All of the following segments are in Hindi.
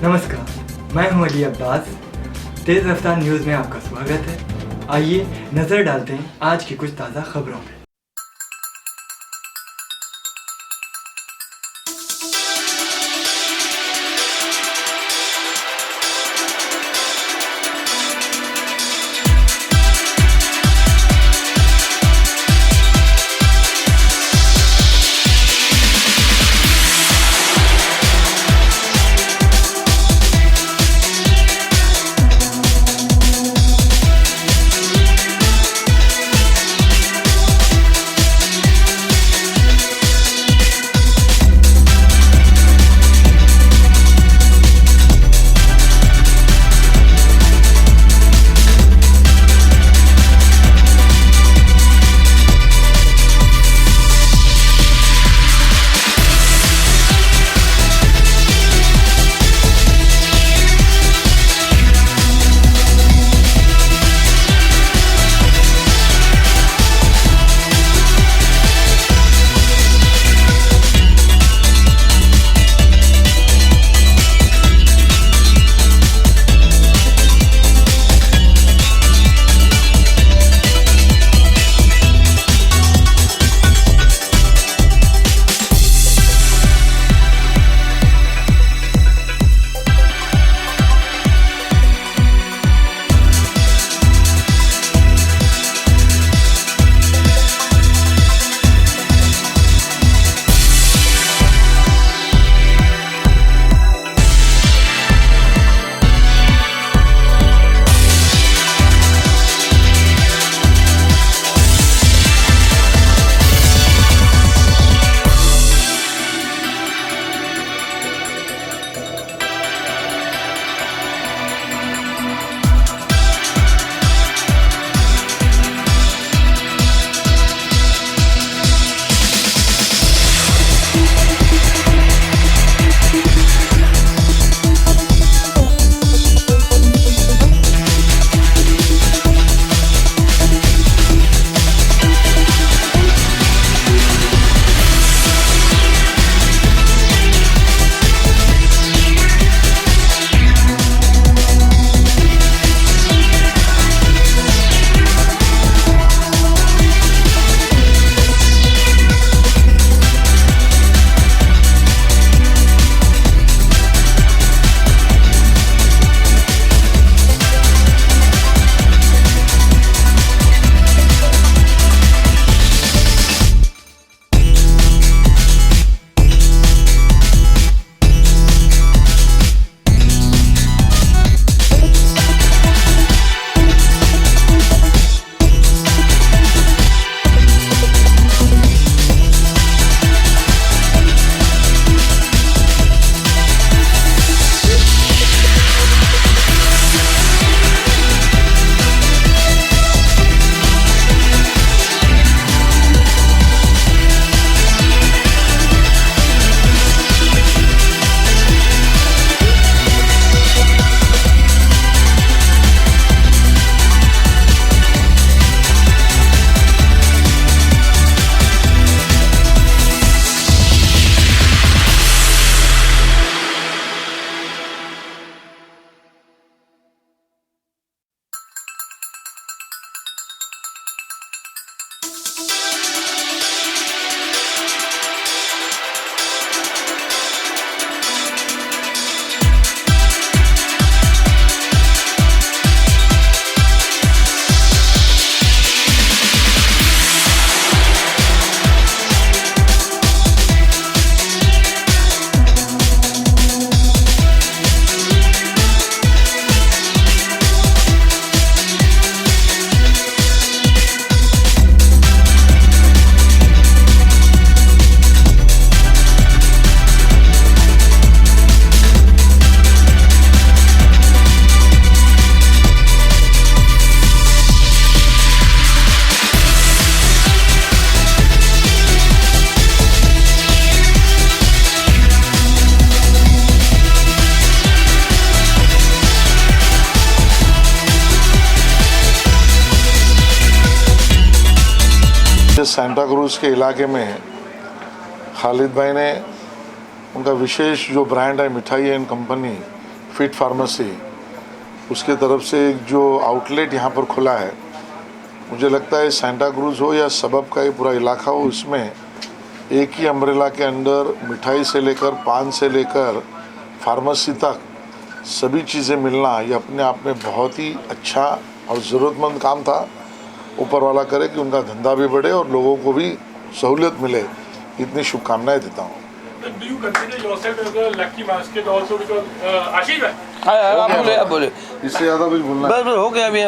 नमस्कार, मैं हूं अली अब्बास। तेज़ रफ्तार न्यूज़ में आपका स्वागत है। आइए नज़र डालते हैं आज की कुछ ताज़ा खबरों पर। सांता क्रूज़ के इलाके में खालिद भाई ने उनका विशेष जो ब्रांड है मिठाई एंड कंपनी फिट फार्मेसी, उसके तरफ से एक जो आउटलेट यहाँ पर खुला है, मुझे लगता है सेंटा क्रूज हो या सबब का ये पूरा इलाका हो, इसमें एक ही अम्ब्रेला के अंदर मिठाई से लेकर पान से लेकर फार्मेसी तक सभी चीज़ें मिलना, ये अपने आप में बहुत ही अच्छा और ज़रूरतमंद काम था। ऊपर वाला करे कि उनका धंधा भी बढ़े और लोगों को भी सहूलियत मिले, इतनी शुभकामनाएं देता हूँ। Do you consider yourself as a lucky basket also because आशीष भाई? आप बोले इससे ज़्यादा कुछ बोलना बस हो गया अभी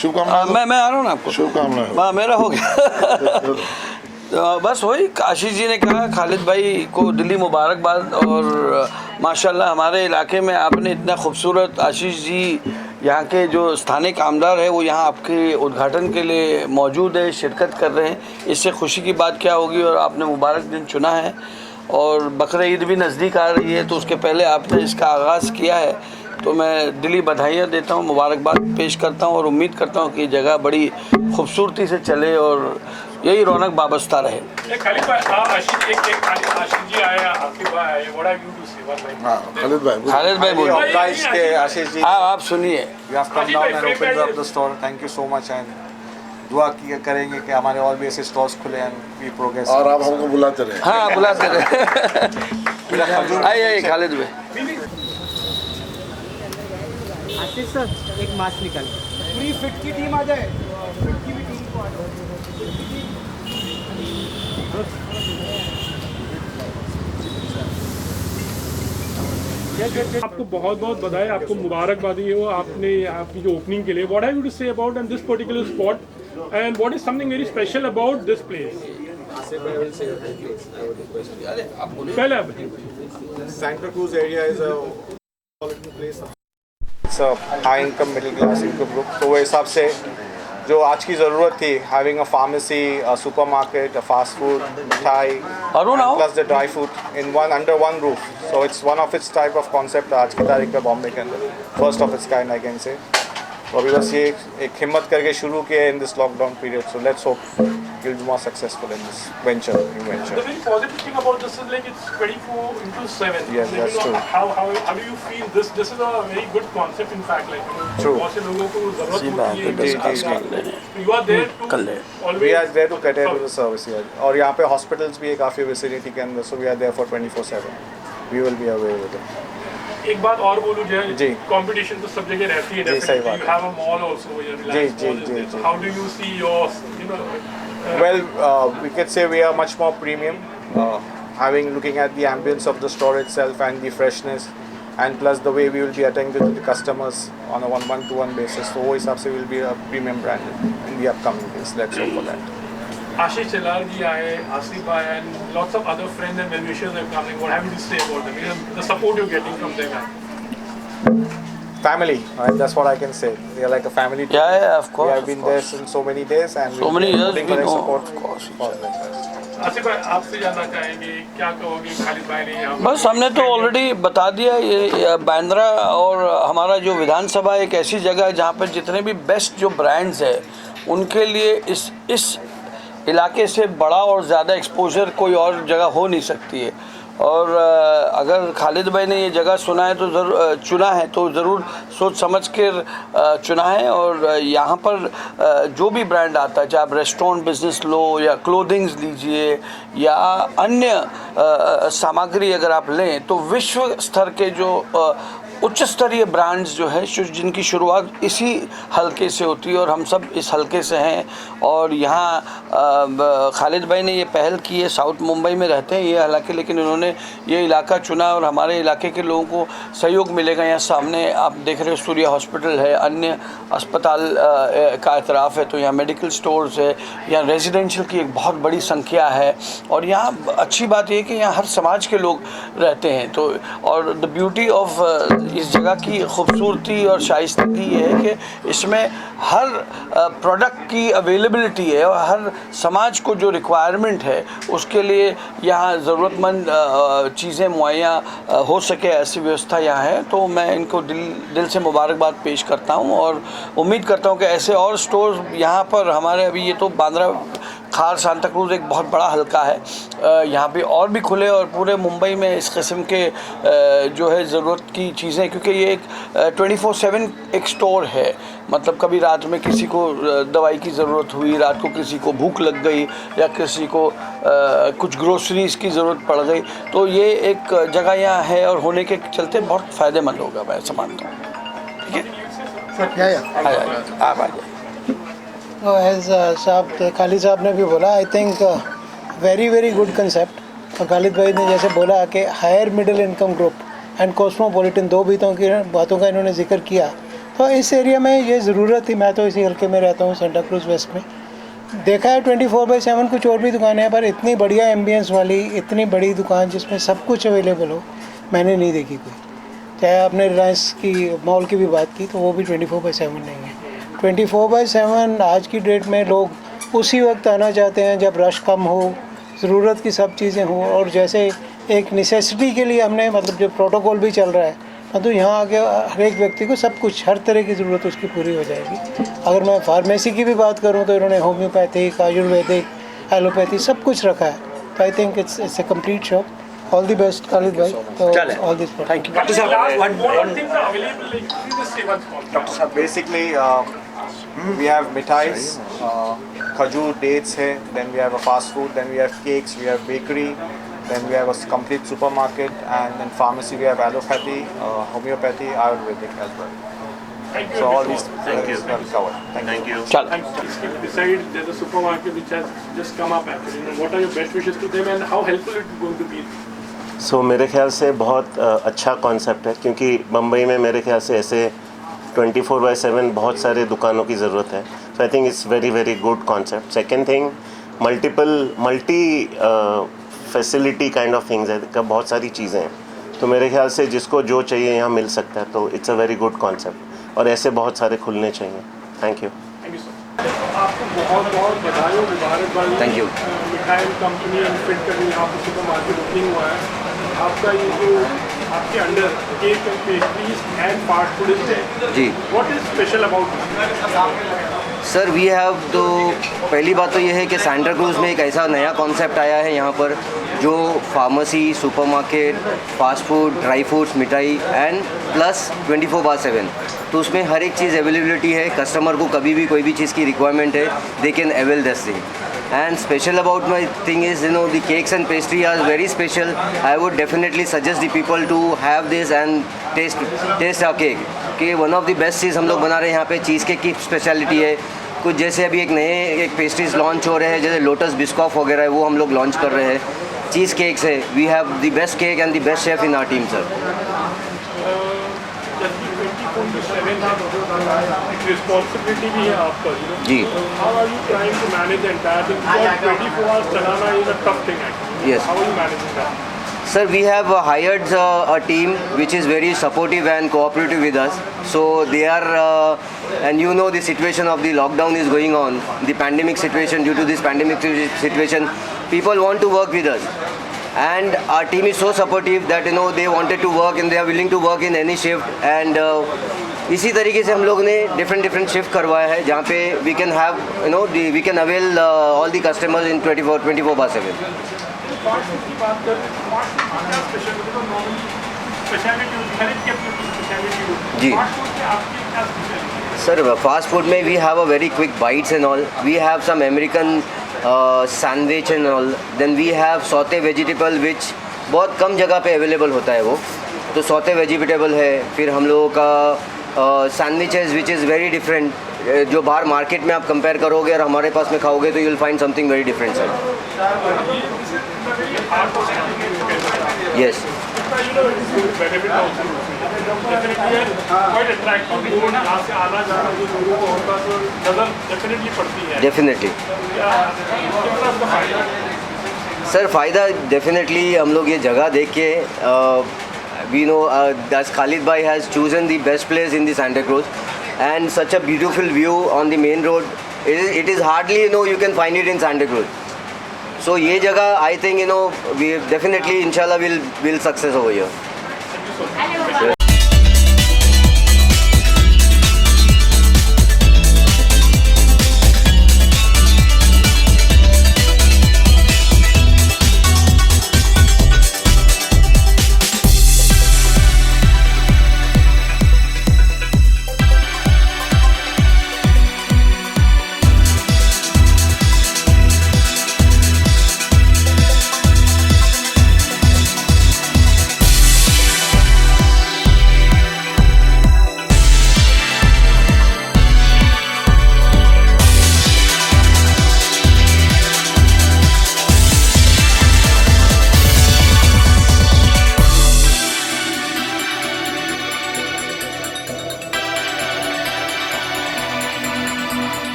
शुभकामनाएं। मैं आ रहा हूँ ना आपको शुभकामनाएं। मेरा हो गया तो बस वही आशीष जी ने कहा खालिद भाई को दिली मुबारकबाद और माशाल्लाह हमारे इलाके में आपने इतना खूबसूरत आशीष जी यहाँ के जो स्थानीय कामदार है वो यहाँ आपके उद्घाटन के लिए मौजूद है, शिरकत कर रहे हैं। इससे खुशी की बात क्या होगी और आपने मुबारक दिन चुना है और बकरा ईद भी नज़दीक आ रही है तो उसके पहले आपने इसका आगाज़ किया है तो मैं दिली बधाइयाँ देता हूँ, मुबारकबाद पेश करता हूँ और उम्मीद करता हूँ कि जगह बड़ी खूबसूरती से चले और यही रौनक वाबस्ता रहे। खालिद भाई आशीष जी आए, आपके भाई आए, what have you to say? One line. हाँ, खालिद भाई बोलिए। obliged के आशीष जी आप सुनिए। you have come down and opened up the store. Thank you so much and दुआ करेंगे कि हमारे और भी ऐसे स्टोर्स खुले and we progress. और आप हमको बुलाते रहे। हाँ बुलाते रहे। आइए खालिद भाई। आशीष सर एक मास्क निकाल पूरी फिट की टीम आ जाए, फिट की भी टीम को आ जाए। आपको बहुत बहुत बधाई, आपको मुबारकबादी हो आपने आपकी जो ओपनिंग के लिए। What have you to say about and this particular spot and what is something very special about this place? पहले आप Santa Cruz area is a place. It's a high income middle class income group. तो वो हिसाब से जो आज की ज़रूरत थी, having a pharmacy, a supermarket, a fast food, मिठाई, plus the dry food in under one roof. So it's one of its type of concept आज की तारीख पे बॉम्बे के अंदर, first of its kind I can say. तो अभी बस ये एक हिम्मत करके शुरू किया in this lockdown period. So let's hope you'll be more successful in this venture, new venture. The very positive thing about this is like it's 24/7. Yes, that's true. How do you feel this? This is a very good concept in fact. Like True. बहुत से लोगों को ज़रूरत होती है। जी। You are there to always. We are there to cater to the service here. और यहाँ पे hospitals भी है काफ़ी vicinity के अंदर, so we are there for 24/7. We will be aware with it. एक बात और बोलूँ जय जी, कंपटीशन तो सब जगह रहती है। जी सही बात है। You have a mall also where Reliance Mall is there. So how do you see yours? You know. Well, we could say we are much more premium, looking at the ambience of the store itself and the freshness, and plus the way we will be attending to the customers on a one-to-one basis. So, वो हिसाब से will be a premium brand in the upcoming days. Let's hope for that. Ashish Chellar ji आए, आसिफ भाई and lots of other friends and well-wishers have come. What have you to say about them? You know, the support you're getting from them. Family, that's what I can say. They are like a family. Yeah, of course. We have been there since so many days and so many years we know. support for them. Asif भाई आपसे जानना चाहेंगे क्या कहोगे खालिद भाई ने यहाँ बस हमने तो ऑलरेडी बता दिया। ये बांद्रा और हमारा जो विधानसभा एक ऐसी जगह है जहाँ पर जितने भी बेस्ट जो ब्रांड्स है उनके लिए इस इलाके से बड़ा और ज़्यादा एक्सपोजर कोई और जगह हो नहीं सकती है। और अगर खालिद भाई ने ये जगह चुना है तो ज़रूर सोच समझ कर चुना है। और यहाँ पर जो भी ब्रांड आता है, चाहे आप रेस्टोरेंट बिजनेस लो या क्लोथिंग्स लीजिए या अन्य सामग्री अगर आप लें, तो विश्व स्तर के जो उच्च स्तरीय ब्रांड्स जो है जिनकी शुरुआत इसी हलके से होती है और हम सब इस हलके से हैं। और यहाँ खालिद भाई ने ये पहल की है। साउथ मुंबई में रहते हैं ये हालांकि, लेकिन उन्होंने ये इलाका चुना और हमारे इलाके के लोगों को सहयोग मिलेगा। यहाँ सामने आप देख रहे हो सूर्या हॉस्पिटल है, अन्य अस्पताल का एतराफ़ है, तो यहाँ मेडिकल स्टोर्स है, यहाँ रेजिडेंशियल की एक बहुत बड़ी संख्या है। और यहाँ अच्छी बात यह कि यहाँ हर समाज के लोग रहते हैं। तो और द ब्यूटी ऑफ इस जगह की खूबसूरती और शाइस्तगी ये है कि इसमें हर प्रोडक्ट की अवेलेबिलिटी है और हर समाज को जो रिक्वायरमेंट है उसके लिए यहाँ ज़रूरतमंद चीज़ें मुहैया हो सके ऐसी व्यवस्था यहाँ है। तो मैं इनको दिल से मुबारकबाद पेश करता हूँ और उम्मीद करता हूँ कि ऐसे और स्टोर यहाँ पर हमारे अभी ये तो बांद्रा खार सांता क्रूज एक बहुत बड़ा हलका है। यहाँ पे और भी खुले और पूरे मुंबई में इस किस्म के जो है ज़रूरत की चीज़ें, क्योंकि ये एक 24/7 एक स्टोर है। मतलब कभी रात में किसी को दवाई की ज़रूरत हुई, रात को किसी को भूख लग गई या किसी को कुछ ग्रोसरीज़ की ज़रूरत पड़ गई, तो ये एक जगह यहाँ है और होने के चलते बहुत फ़ायदेमंद होगा, मैं ऐसा मानता हूँ। ठीक है, आप आ जाइए। एज साहब खालिद साहब ने भी बोला, I think very very good concept. और खालिद भाई ने जैसे बोला कि higher middle income group and cosmopolitan, दो बातों का इन्होंने जिक्र किया, तो इस एरिया में ये ज़रूरत थी। मैं तो इसी हल्के में रहता हूँ, सेंटा क्रूज वेस्ट में। देखा है 24/7 कुछ और भी दुकानें हैं, पर इतनी बढ़िया एम्बियंस वाली इतनी बड़ी दुकान जिसमें सब कुछ अवेलेबल हो मैंने नहीं देखी कोई। चाहे आपने रिलायंस की मॉल की भी बात की तो वो भी 24/7 नहीं है। 24/7 आज की डेट में लोग उसी वक्त आना चाहते हैं जब रश कम हो, ज़रूरत की सब चीज़ें हों। और जैसे एक नेसेसिटी के लिए हमने मतलब जो प्रोटोकॉल भी चल रहा है, तो यहाँ आके हर एक व्यक्ति को सब कुछ हर तरह की ज़रूरत उसकी पूरी हो जाएगी। अगर मैं फार्मेसी की भी बात करूँ तो इन्होंने होम्योपैथिक, आयुर्वेदिक, एलोपैथी सब कुछ रखा है। तो आई think it's a complete shop. All the best Khalid भाई। तो all this thank you. What things are available? Like, please say what's called. Basically, we have mithais, khajur, dates hai, then we have a fast food, then we have cakes, we have bakery, then we have a complete supermarket, and then pharmacy we have allopathy, homeopathy, ayurvedic as well. Thank you. So all these things are covered. Thank you. चल, And beside, there's a supermarket which has just come up actually. And what are your best wishes to them and how helpful it is going to be? सो मेरे ख्याल से बहुत अच्छा कॉन्सेप्ट है, क्योंकि मुंबई में मेरे ख्याल से ऐसे 24/7 बहुत सारे दुकानों की ज़रूरत है। So I think it's very very good concept. Second thing, multi facility kind of things है, बहुत सारी चीज़ें हैं, तो मेरे ख्याल से जिसको जो चाहिए यहाँ मिल सकता है। तो it's a very good concept और ऐसे बहुत सारे खुलने चाहिए। Thank you. Thank you, sir. आपको बहुत बहुत बधाई हो, मुबारकबाद। Thank you. मिठाई कंपनी अनफिट कर यहाँ पर सुपर मार्केट ओपनिंग हुआ है। आपका ये जो आपके under cake and pastries and fast food है जी, what is special about sir we have, तो पहली बात तो ये है कि सेंटा क्रूज में एक ऐसा नया कॉन्सेप्ट आया है यहाँ पर जो pharmacy, supermarket, fast food, dry fruits, मिठाई एंड प्लस 24/7। तो उसमें हर एक चीज़ अवेलेबिलिटी है। कस्टमर को कभी भी कोई भी चीज़ की रिक्वायरमेंट है, they can avail this thing. And special about my thing is, you know, the cakes and pastry are very special. I would definitely suggest the people to have this and taste our cake. कि one of the best चीज़ हम लोग बना रहे हैं यहाँ पे चीज़ केक की स्पेशलिटी है। कुछ जैसे अभी एक पेस्ट्रीज लॉन्च हो रहे हैं, जैसे लोटस बिस्कॉफ वगैरह है, वो हम लोग लॉन्च कर रहे हैं। चीज़ केक्स है, we have the best cake and the best chef in our team sir. Responsibility भी है आपका जी। How are you trying to manage the entire thing? Because 24 hours चलाना is a tough thing actually. Yes. How are you managing that? Sir, we have hired a team which is very supportive and cooperative with us. So they are, and you know the situation of the lockdown is going on, the pandemic situation. Due to this pandemic situation, people want to work with us, and our team is so supportive that, you know, they wanted to work and they are willing to work in any shift. And इसी तरीके से हम लोग ने डिफरेंट शिफ्ट करवाया है जहाँ पे we can have, you know, we can avail all the customers in 24/7। Fast food की बात करें, फास्ट फूड की क्या स्पेशलिटी है? नॉर्मली स्पेशलिटी होती है, हर एक की अपनी स्पेशलिटी होती है। जी। फास्ट फूड में आपकी क्या स्पेशलिटी है? सर फास्ट फूड में we have a very quick bites and all, we have some American sandwich and all, then we have saute vegetable which बहुत कम जगह पे अवेलेबल होता है वो, तो सौते वेजिटेबल है। फिर हम लोगों का sandwiches which is very different, जो बाहर मार्केट में आप कंपेयर करोगे और हमारे पास में खाओगे तो you will find something very different sir. Yes benefit definitely है, क्वाइट अट्रैक्टिव। लोग यहाँ से आना जाना जो लोगों को होता है तो नज़र डेफिनेटली पड़ती है। डेफिनेटली कितना उसका फायदा है? सर फ़ायदा डेफिनेटली हम लोग ये जगह देख के we know that Khalid bhai has chosen the best place in the Santa Cruz and such a beautiful view on the main road. It is hardly, you know, you can find it in Santa Cruz. So ये जगह I think, you know, we definitely inshallah will success over here.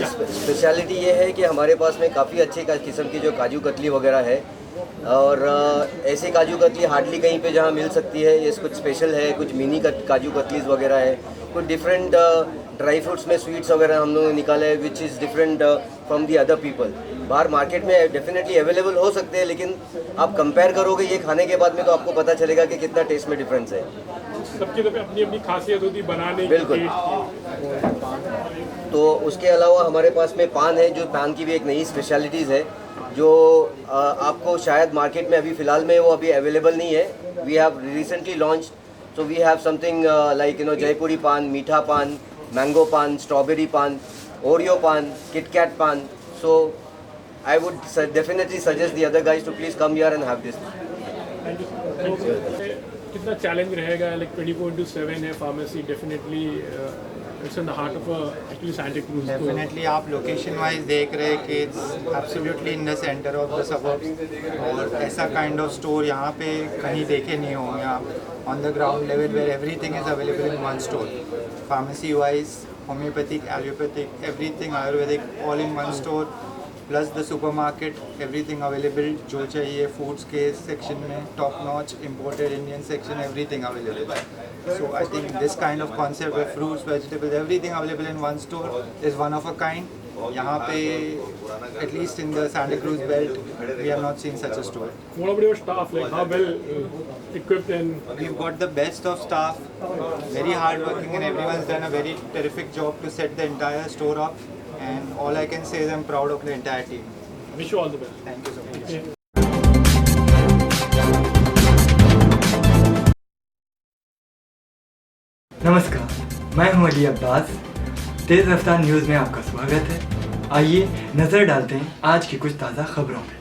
Speciality ये है कि हमारे पास में काफ़ी अच्छे किस्म की जो काजू कतली वगैरह है, और ऐसे काजू कतली हार्डली कहीं पे जहाँ मिल सकती है। ये कुछ स्पेशल है, कुछ मिनी काजू कतलीज वगैरह है, कुछ डिफरेंट ड्राई फ्रूट्स में स्वीट्स वगैरह हम लोगों ने निकाले हैं which is different from the other people. बाहर मार्केट में डेफिनेटली अवेलेबल हो सकते हैं, लेकिन आप कंपेयर करोगे ये खाने के बाद में तो आपको पता चलेगा कि कितना टेस्ट में डिफरेंस है। सबकी तो अपनी अपनी खासियत होती है बनाने की, बिल्कुल। टेस्ट की। तो उसके अलावा हमारे पास में पान है, जो पान की भी एक नई स्पेशलिटीज़ है जो आपको शायद मार्केट में अभी फ़िलहाल में वो अभी अवेलेबल नहीं है। We have recently launch, so we have something like Jaipuri paan, meetha पान, मैंगो पान, स्ट्रॉबेरी पान, Oreo paan, KitKat paan. So I would definitely suggest the other guys to please come here and have this. कितना चैलेंज रहेगा, लाइक 24/7 है pharmacy, definitely it's in the heart of actually Santacruz. Definitely आप लोकेशन वाइज देख रहे हैं कि it's absolutely in the centre of the suburbs, और ऐसा काइंड ऑफ स्टोर यहाँ पे कहीं देखे नहीं होंगे आप on the ground level, where everything is available in one store. Pharmacy wise homeopathic, allopathic, everything ayurvedic, all in one store, plus the supermarket, everything available जो चाहिए फूड्स के सेक्शन में, top notch, imported Indian section, everything available. So I think this kind of concept with fruits, vegetables, everything available in one store is one of a kind. यहाँ पे at least in the Santa Cruz belt we have not seen such a store. What about your staff? Like how well equipped and We've got the best of staff, very hard working, and everyone's done a very terrific job to set the entire store up. And all I can say is I'm proud of the entire team. wish you all the best. Thank you so much. Yeah. नमस्कार, मैं हूं अली अब्बास। तेज़ रफ्तार न्यूज़ में आपका स्वागत है। आइए नज़र डालते हैं आज की कुछ ताज़ा खबरों में।